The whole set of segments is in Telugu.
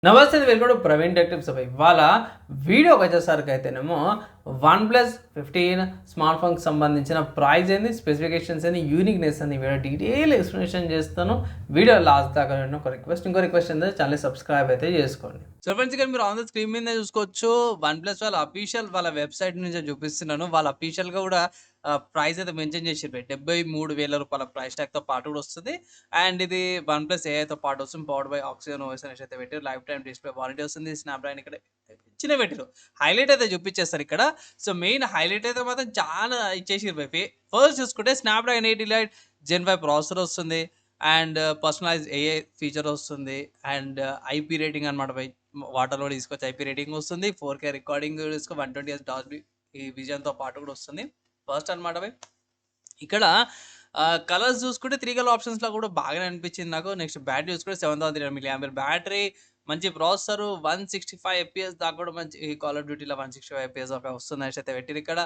నమస్తే welcome to Praveen tech tips. ఇవాళ వీడియోకి వచ్చేసరికి అయితేనేమో OnePlus 15 స్మార్ట్ ఫోన్కి సంబంధించిన ప్రైస్ ఏంది, స్పెసిఫికేషన్స్ ఏంది, యూనిక్నెస్ అని వీడియో డీటెయిల్ ఎక్స్ప్లెనేషన్ చేస్తాను. వీడియో లాస్ట్ దాకా ఒక రిక్వెస్ట్ ఏంటంటే ఛానల్ సబ్స్క్రైబ్ అయితే చేసుకోండి. సో ఫ్రెండ్స్, ఇక్కడ మీరు ఆన్ ద స్క్రీన్ మీద చూసుకోవచ్చు. OnePlus వాళ్ళ అఫీషియల్ వాళ్ళ వెబ్సైట్ నుంచి చూపిస్తున్నాను. వాళ్ళ అఫీషియల్గా కూడా ప్రైస్ అయితే మెన్షన్ చేసిర్రు. 73,000 రూపాయల ప్రైస్ ట్యాగ్తో పాటు కూడా వస్తుంది. అండ్ ఇది OnePlus AIతో పాటు వస్తుంది. పవర్డ్ బై ఆక్సిజన్ ఓఎస్ అనేసి అయితే పెట్టారు. లైఫ్ టైం డిస్ప్లే వారంటీ వస్తుంది. స్నాప్డ్రాగన్ ఇక్కడ చిన్న పెట్టారు. హైలైట్ అయితే చూపించేస్తారు ఇక్కడ. సో మెయిన్ హైలైట్ అయితే మాత్రం చాలా ఇచ్చేసిర్రు బై. ఫస్ట్ చూసుకుంటే స్నాప్డ్రాగన్ 8 ఎలైట్ Gen 5 ప్రాసెసర్ వస్తుంది. అండ్ పర్సనలైజ్ ఏఐ ఫీచర్ వస్తుంది. అండ్ ఐపీ రేటింగ్ అనమాట బై. వాటర్లో తీసుకొచ్చి ఐపీ రేటింగ్ వస్తుంది. 4K రికార్డింగ్ తీసుకో 120Hz డాల్బీ ఈ విజన్తో పాటు కూడా వస్తుంది. ఫస్ట్ అనమాట బై. ఇక్కడ కలర్స్ చూసుకుంటే 3 కలర్ ఆప్షన్స్లో కూడా బాగానే అనిపించింది నాకు. నెక్స్ట్ బ్యాటరీ చూసుకుంటే 7300 mAh బ్యాటరీ, మంచి ప్రాసెసర్, 165 FPS దాకా కూడా మంచి కాల్ ఆఫ్ డ్యూటీలో 165 FPS దాకా వస్తుంది అనేసి అయితే పెట్టారు ఇక్కడ.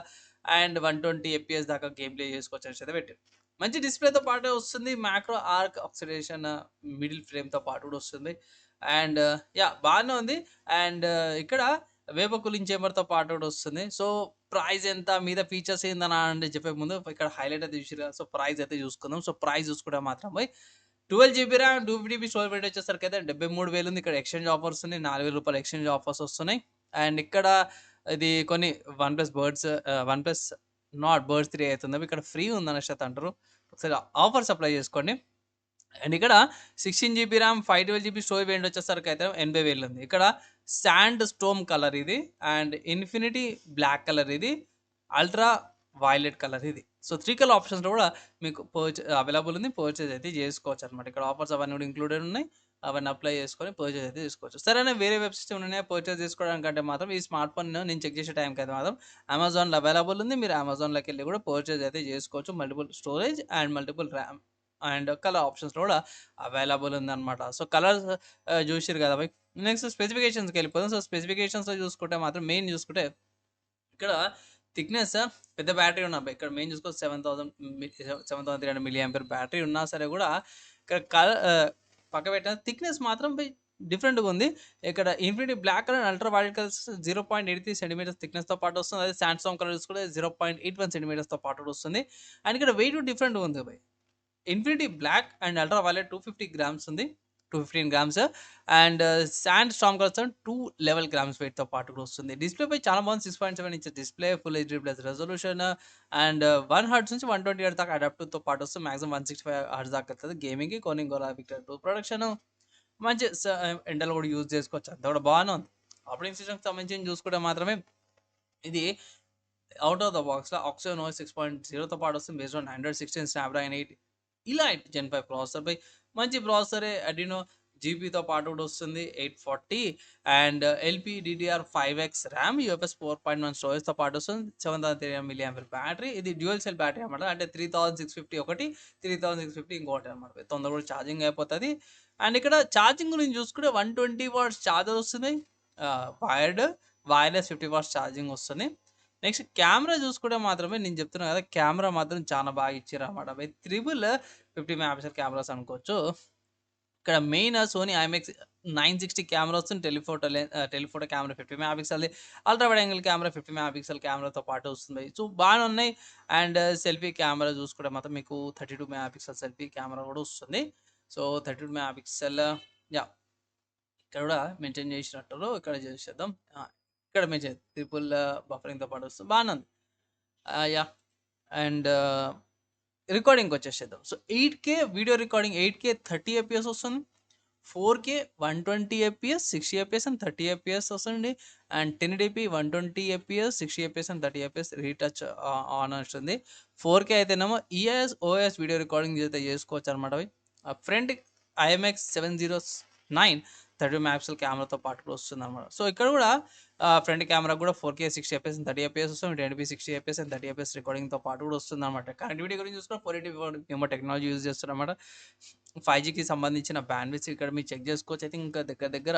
అండ్ 120 FPS దాకా గేమ్ ప్లే చేసుకోవచ్చు అనేసి అయితే పెట్టారు. మంచి డిస్ప్లేతో పాటు వస్తుంది. మ్యాక్రో ఆర్క్ ఆక్సిడేషన్ మిడిల్ ఫ్రేమ్తో పాటు కూడా వస్తుంది. అండ్ బాగానే ఉంది. అండ్ ఇక్కడ వేప కూలింగ్ చేంబర్తో పాటు కూడా వస్తుంది. సో ప్రైస్ ఎంత, మీద ఫీచర్స్ ఏందని అంటే చెప్పే ముందు ఇక్కడ హైలైట్ అయితే చూసిరు కదా. సో ప్రైస్ అయితే చూసుకుందాం. సో ప్రైస్ చూసుకుంటే మాత్రం 12 GB ర్యామ్ 250 స్టోరేజ్ వెయిట్ వచ్చేసరికి అయితే 73,000 ఉంది. ఇక్కడ ఎక్స్చేంజ్ ఆఫర్స్ ఉన్నాయి. 4,000 రూపాయలు ఎక్స్చేంజ్ ఆఫర్స్ వస్తున్నాయి. అండ్ ఇక్కడ ఇది కొన్ని వన్‌ప్లస్ నాట్ బర్డ్స్ 3 అవుతుంది. ఇక్కడ ఫ్రీ ఉందనేసి అయితే అంటారు. ఒకసారి ఆఫర్స్ అప్లై చేసుకోండి. అండ్ ఇక్కడ 16 GB RAM 512 GB storage variant వచ్చేసరికి అయితే 80,000 ఉంది. ఇక్కడ శాండ్ స్టోమ్ కలర్ ఇది. అండ్ ఇన్ఫినిటీ బ్లాక్ కలర్ ఇది. అల్ట్రా వైలెట్ కలర్ ఇది. సో 3 కలర్ ఆప్షన్స్లో కూడా మీకు అవైలబుల్ ఉంది. పర్చేజ్ అయితే చేసుకోవచ్చు అనమాట. ఇక్కడ ఆఫర్స్ అవన్నీ కూడా ఇంక్లూడెడ్ ఉన్నాయి. అవన్నీ అప్లై చేసుకొని పర్చేజ్ అయితే చేసుకోవచ్చు. సరేనా, వేరే వెబ్ సిస్టమ్ ఉన్నాయా పర్చేజ్ చేసుకోవడానికంటే మాత్రం ఈ స్మార్ట్ ఫోన్ నేను చెక్ చేసే టైంకి అయితే మాత్రం అమెజాన్లో అవైలబుల్ ఉంది. మీరు అమెజాన్లోకి వెళ్ళి కూడా పర్చేజ్ అయితే చేసుకోవచ్చు. Multiple storage and multiple RAM and colour ఆప్షన్స్లో కూడా అవైలబుల్ ఉందన్నమాట. సో కలర్స్ చూసిరు కదా బై. నెక్స్ట్ స్పెసిఫికేషన్స్కి వెళ్ళిపోతాం. సో స్పెసిఫికేషన్స్లో చూసుకుంటే మాత్రం మెయిన్ చూసుకుంటే ఇక్కడ థిక్నెస్ పెద్ద బ్యాటరీ ఉన్నా ఇక్కడ మెయిన్ చూసుకోవచ్చు. 7,300 mAh బ్యాటరీ ఉన్నా సరే కూడా ఇక్కడ పక్క పెట్టిన థిక్నెస్ మాత్రం డిఫరెంట్గా ఉంది. ఇక్కడ infinity black colour ultraviolet colours 0.83 centimetres థిక్నెస్తో పాటు వస్తుంది. అదే శాండ్స్టార్మ్ కలర్ చూసుకుంటే 0.81 సెంటీమీటర్స్తో పాటు వస్తుంది. అండ్ ఇక్కడ వెయిట్ డిఫరెంట్గా ఉంది బై. Infinity black and ultraviolet 250 grams ఉంది. 215 grams. And sandstorm colours 211 grams వెయిట్తో పాటు కూడా వస్తుంది. డిస్ప్లే పై చాలా బాగుంది. 6.7 inches display, full HD plus resolution. And 1 hertz నుంచి 120 హర్ట్జ్ దాకా అడాప్టివ్తో పాటు వస్తుంది. మాక్సిమం 165 హర్ట్జ్ దాకా వస్తుంది. గేమింగ్కి కోనింగ్ విక్టర్ 2 ప్రొడక్షన్ మంచి ఎండలో కూడా యూజ్ చేసుకోవచ్చు. అంతా కూడా బాగానే ఉంది. ఆపరేటింగ్ సిస్టమ్కి సంబంధించి చూసుకుంటే మాత్రమే ఇది అవుట్ ఆఫ్ ద బాక్స్లో ఆక్సిజన్ OS 6.0తో పాటు వస్తుంది. Based on 116 Snapdragon 8 elite Gen 5 processor పై మంచి ప్రాసెసరే. అడ్రినో జీబీతో పాటు కూడా వస్తుంది 840. అండ్ LPDDR5X ర్యామ్, UFS 4.1 స్టోరేజ్తో పాటు వస్తుంది. 7,300 mAh బ్యాటరీ. ఇది డ్యూయల్ సెల్ బ్యాటరీ అనమాట. అంటే 3,650 ఒకటి, 3,650 ఇంకోటి అనమాట. తొందరగా కూడా ఛార్జింగ్ అయిపోతుంది. అండ్ ఇక్కడ ఛార్జింగ్ గురించి చూసుకుంటే 120 వాట్స్ ఛార్జర్ వస్తుంది. వైర్లెస్ 50 వాట్స్ ఛార్జింగ్ వస్తుంది. నెక్స్ట్ కెమెరా చూసుకుంటే మాత్రమే నేను చెప్తున్నా కదా, కెమెరా మాత్రం చాలా బాగా ఇచ్చారు అన్నమాట. 50 MP కెమెరాస్ అనుకోవచ్చు. ఇక్కడ మెయిన్ సోనీ IMX 960 కెమెరా వస్తుంది. Telephoto camera 50 MP, ultra wide angle camera 50 MP కెమెరాతో పాటు వస్తుంది. సో బాగానే ఉన్నాయి. అండ్ సెల్ఫీ కెమెరా చూసుకుంటే మాత్రం మీకు 32 MP సెల్ఫీ కెమెరా కూడా వస్తుంది. సో 32 MP ఇక్కడ కూడా మెన్షన్ చేసినట్టు ఇక్కడ చేసేద్దాం. ఇక్కడ మెన్షన్ ట్రిపుల్ బఫరింగ్తో పాటు వస్తుంది. బాగానే ఉంది. అండ్ రికార్డింగ్కి వచ్చేసేద్దాం. So 8K video recording 8K 30 FPS వస్తుంది. 4K 120 FPS 60 FPS and 30 FPS వస్తుంది. And 1080p 120 FPS 60 FPS and 30 FPS retouch on వస్తుంది. 4K అయితేనేమో OIS వీడియో రికార్డింగ్ అయితే చేసుకోవచ్చు అనమాట. ఫ్రంట్ IMX 709 30 MP కెమెరాతో పాటు కూడా వస్తుంది అనమాట. సో ఇక్కడ కూడా ఫ్రంట్ కెమెరా కూడా 4K 60 FPS అండ్ 30 FPS వస్తుంది. 1080p 60 FPS అండ్ 30 FPS రికార్డింగ్తో పాటు కూడా వస్తుంది అనమాట. కనెక్టివిటీ గురించి చూసుకున్న 480 టెక్నాలజీ యూజ్ చేస్తారన్నమాట. 5Gకి సంబంధించిన బ్యాండ్విడ్త్ ఇక్కడ మీరు చెక్ చేసుకోవచ్చు. అయితే ఇంకా దగ్గర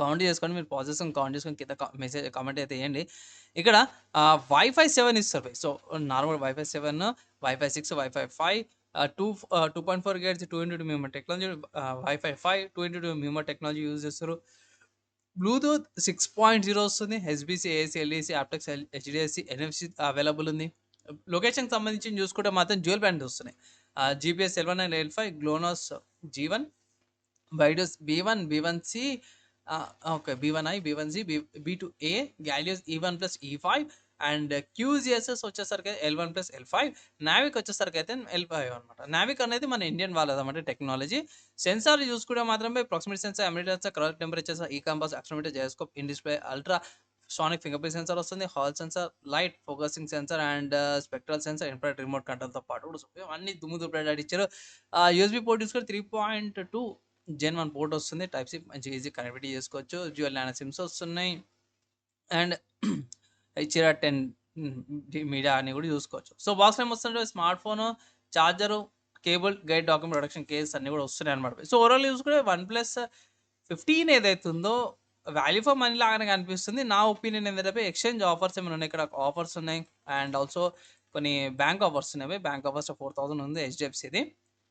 కౌంట్ చేసుకొని మీరు పాజ్ చేసుకొని కౌంట్ చేసుకొని కింద మెసేజ్ కామెంట్ అయితే వేయండి. ఇక్కడ Wi-Fi 7 ఇస్తారు. So normal Wi-Fi 7, Wi-Fi 6, Wi-Fi 5 2.4 GHz 2x2 memory technology, wifi 5 2x2 memory technology use చేస్తారు. బ్లూటూత్ 6.0 వస్తుంది. HBC, AC, LEC, aptX, HDSC, NFC available ఉంది. లొకేషన్కి సంబంధించి చూసుకుంటే మాత్రం డ్యూయల్ బ్యాండ్ వస్తున్నాయి. GPS L1 and L5, GLONASS G1, BeiDou B1, B1C, okay B1I, B1Z, B2A, Galileo E1+E5 and QZSS వచ్చేసరికి L1+L5. నావిక్ వచ్చేసరికి అయితే L5 అనమాట. నావిక్ అనేది మన ఇండియన్ వాళ్ళదన్నమాట టెక్నాలజీ. సెన్సార్ చూసుకుంటే మాత్రమే proximity sensor, amity sensor, colour temperature, ఈ compass, accelerometer, gyroscope, in display, ultrasonic fingerprint sensor వస్తుంది. Hall sensor, light focusing sensor and spectral sensor, infrared remote కంట్రోల్తో పాటు కూడా అన్ని దుమ్ము ఇచ్చారు. యూఎస్బీ పోర్ట్ చూసుకుంటే 3.2 Gen 1 పోర్ట్ వస్తుంది. టైప్ సి మంచి ఈజీ కనెక్టివిటీ చేసుకోవచ్చు. డ్యూయల్ నానో సిమ్స్ వస్తున్నాయి అండ్ ఇచ్చిన 10 మీడియా అని కూడా చూసుకోవచ్చు. సో బాక్స్ ఏం వస్తుంటే smart phone, charger, cable, guide, document production case అన్ని కూడా వస్తున్నాయి అనమాట. సో ఓవరాల్ చూసుకుంటే OnePlus 15 ఏదైతే ఉందో వాల్యూ ఫర్ మనీ లాగానే కనిపిస్తుంది. నా ఒపీనియన్ ఏంటంటే ఎక్స్చేంజ్ ఆఫర్స్ ఏమైనా ఉన్నాయి, ఇక్కడ ఆఫర్స్ ఉన్నాయి అండ్ ఆల్సో కొన్ని బ్యాంక్ ఆఫర్స్ ఉన్నాయి. బ్యాంక్ ఆఫర్స్ 4000 ఉంది హెచ్డిఎఫ్సిది,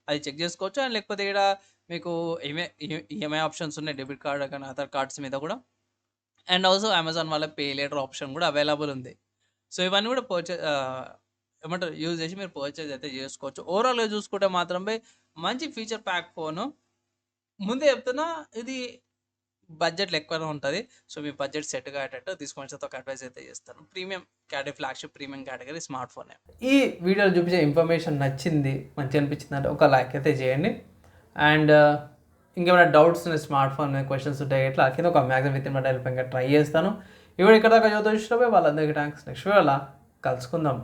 అది చెక్ చేసుకోవచ్చు. అండ్ లేకపోతే ఇక్కడ మీకు ఈఎంఐ ఆప్షన్స్ ఉన్నాయి, డెబిట్ కార్డ్ కానీ అదర్ కార్డ్స్ మీద కూడా. అండ్ ఆల్సో అమెజాన్ వాళ్ళ పే లేటర్ ఆప్షన్ కూడా అవైలబుల్ ఉంది. సో ఇవన్నీ కూడా ఏమంటారు యూజ్ చేసి మీరు పర్చేజ్ అయితే చేసుకోవచ్చు. ఓవరాల్గా చూసుకుంటే మాత్రమే మంచి ఫీచర్ ప్యాక్ ఫోను. ముందే చెప్తున్నా, ఇది బడ్జెట్లు ఎక్కువనే ఉంటుంది. సో మీ బడ్జెట్ సెట్ అయ్యేటట్టు తీసుకొని ఒక అడ్వైస్ అయితే చేస్తాను. Premium category, flagship premium category smart ఫోనే. ఈ వీడియోలో చూపించే ఇన్ఫర్మేషన్ నచ్చింది, మంచి అనిపించింది అంటే ఒక లైక్ అయితే చేయండి. అండ్ ఇంకేమైనా డౌట్స్ ఉన్నాయి, స్మార్ట్ ఫోన్ క్వశ్చన్స్ ఉంటాయి, ఎట్లా కింద ఒక maximum with in my try చేస్తాను. ఇప్పుడు ఇక్కడ దాకా చదువుతూ చూసినప్పుడు వాళ్ళందరికీ థ్యాంక్స్. నెక్స్ట్ వీడియోలో కలుసుకుందాం.